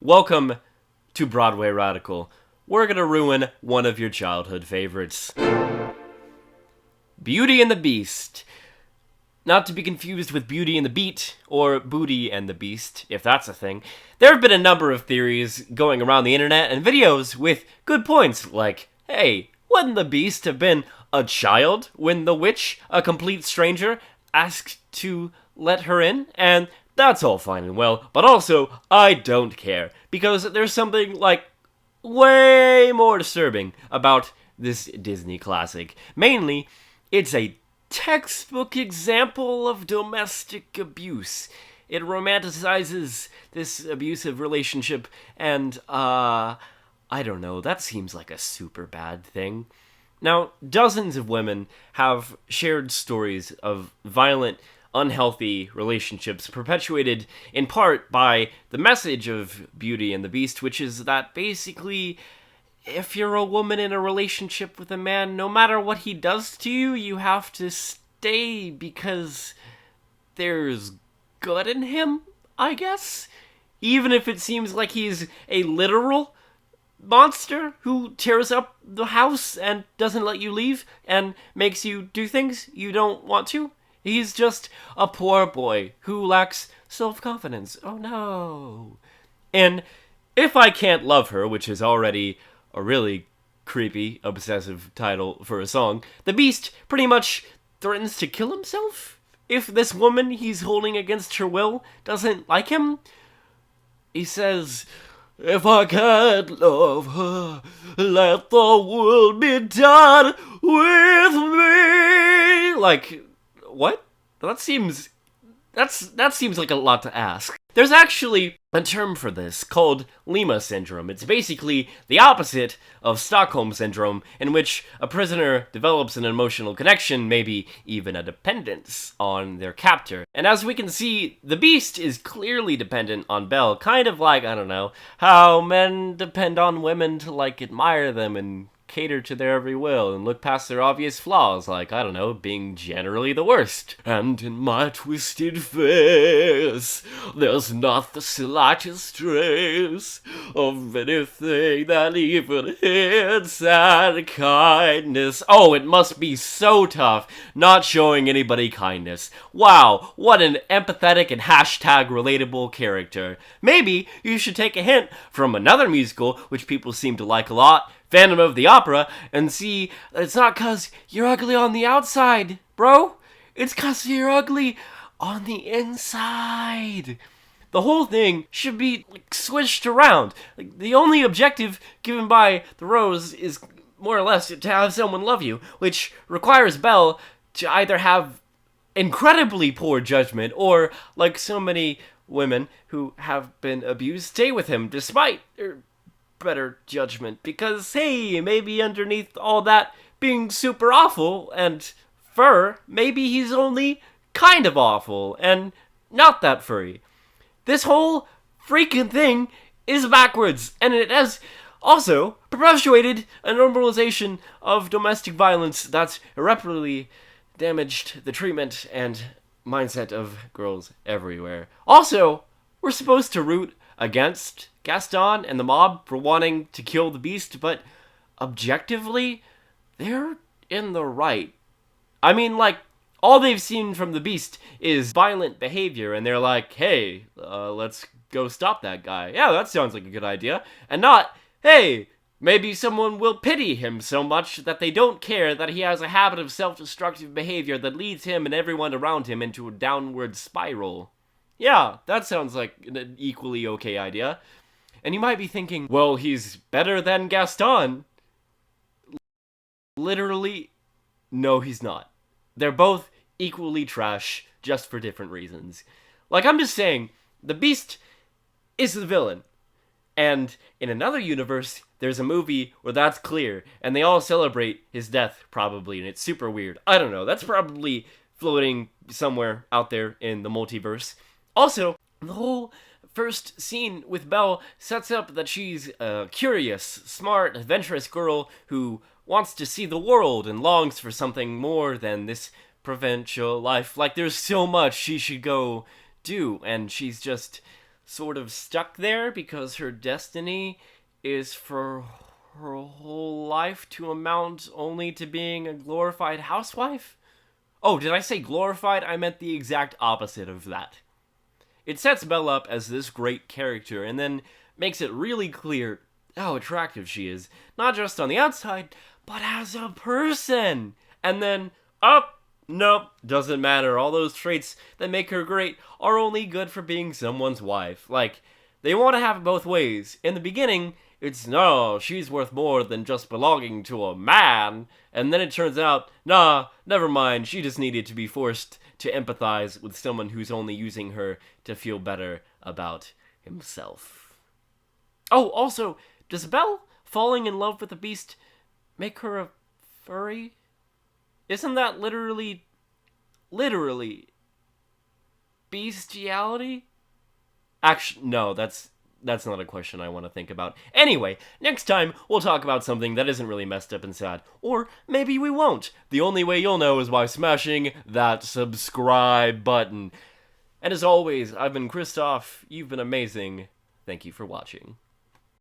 Welcome to Broadway Radical. We're gonna ruin one of your childhood favorites. Beauty and the Beast. Not to be confused with Beauty and the Beat, or Booty and the Beast, if that's a thing. There have been a number of theories going around the internet and videos with good points, like, hey, wouldn't the Beast have been a child when the witch, a complete stranger, asked to let her in? And that's all fine and well, but also, I don't care, because there's something, like, way more disturbing about this Disney classic. Mainly, it's a textbook example of domestic abuse. It romanticizes this abusive relationship, and, I don't know, that seems like a super bad thing. Now, dozens of women have shared stories of violent, unhealthy relationships perpetuated in part by the message of Beauty and the Beast, which is that basically, if you're a woman in a relationship with a man, no matter what he does to you, you have to stay because there's good in him, I guess? Even if it seems like he's a literal monster who tears up the house and doesn't let you leave and makes you do things you don't want to. He's just a poor boy who lacks self-confidence. Oh no. And If I Can't Love Her, which is already a really creepy, obsessive title for a song, the Beast pretty much threatens to kill himself if this woman he's holding against her will doesn't like him. He says, "If I can't love her, let the world be done with me." Like, what? That seems like a lot to ask. There's actually a term for this called Lima syndrome. It's basically the opposite of Stockholm syndrome, in which a prisoner develops an emotional connection, maybe even a dependence, on their captor. And as we can see, the Beast is clearly dependent on Belle, kind of like, I don't know, how men depend on women to, like, admire them and cater to their every will and look past their obvious flaws, like, I don't know, being generally the worst. And in my twisted face, there's not the slightest trace of anything that even hints at kindness. Oh, it must be so tough not showing anybody kindness. Wow, what an empathetic and hashtag relatable character. Maybe you should take a hint from another musical, which people seem to like a lot, Phantom of the Opera, and see that it's not 'cause you're ugly on the outside, bro. It's 'cause you're ugly on the inside. The whole thing should be, like, switched around. Like, the only objective given by the rose is more or less to have someone love you, which requires Belle to either have incredibly poor judgment or, like so many women who have been abused, stay with him despite better judgment, because, hey, maybe underneath all that being super awful and fur, maybe he's only kind of awful and not that furry. This whole freaking thing is backwards, and it has also perpetuated a normalization of domestic violence that's irreparably damaged the treatment and mindset of girls everywhere. Also, we're supposed to root against Gaston and the mob for wanting to kill the Beast, but objectively, they're in the right. I mean, like, all they've seen from the Beast is violent behavior, and they're like, hey, let's go stop that guy. Yeah, that sounds like a good idea. And not, hey, maybe someone will pity him so much that they don't care that he has a habit of self-destructive behavior that leads him and everyone around him into a downward spiral. Yeah, that sounds like an equally okay idea. And you might be thinking, well, he's better than Gaston. Literally, no, he's not. They're both equally trash, just for different reasons. Like, I'm just saying, the Beast is the villain. And in another universe, there's a movie where that's clear, and they all celebrate his death, probably, and it's super weird. I don't know, that's probably floating somewhere out there in the multiverse. Also, the whole first scene with Belle sets up that she's a curious, smart, adventurous girl who wants to see the world and longs for something more than this provincial life. Like, there's so much she should go do, and she's just sort of stuck there because her destiny is for her whole life to amount only to being a glorified housewife? Oh, did I say glorified? I meant the exact opposite of that. It sets Belle up as this great character and then makes it really clear how attractive she is, not just on the outside, but as a person. And then, nope, doesn't matter. All those traits that make her great are only good for being someone's wife. Like, they want to have it both ways. In the beginning, it's, no, she's worth more than just belonging to a man. And then it turns out, nah, never mind, she just needed to be forced to empathize with someone who's only using her to feel better about himself. Oh, also, does Belle falling in love with the Beast make her a furry? Isn't that literally bestiality? Actually, no, that's not a question I want to think about. Anyway, next time we'll talk about something that isn't really messed up and sad. Or maybe we won't. The only way you'll know is by smashing that subscribe button. And as always, I've been Christoph. You've been amazing. Thank you for watching.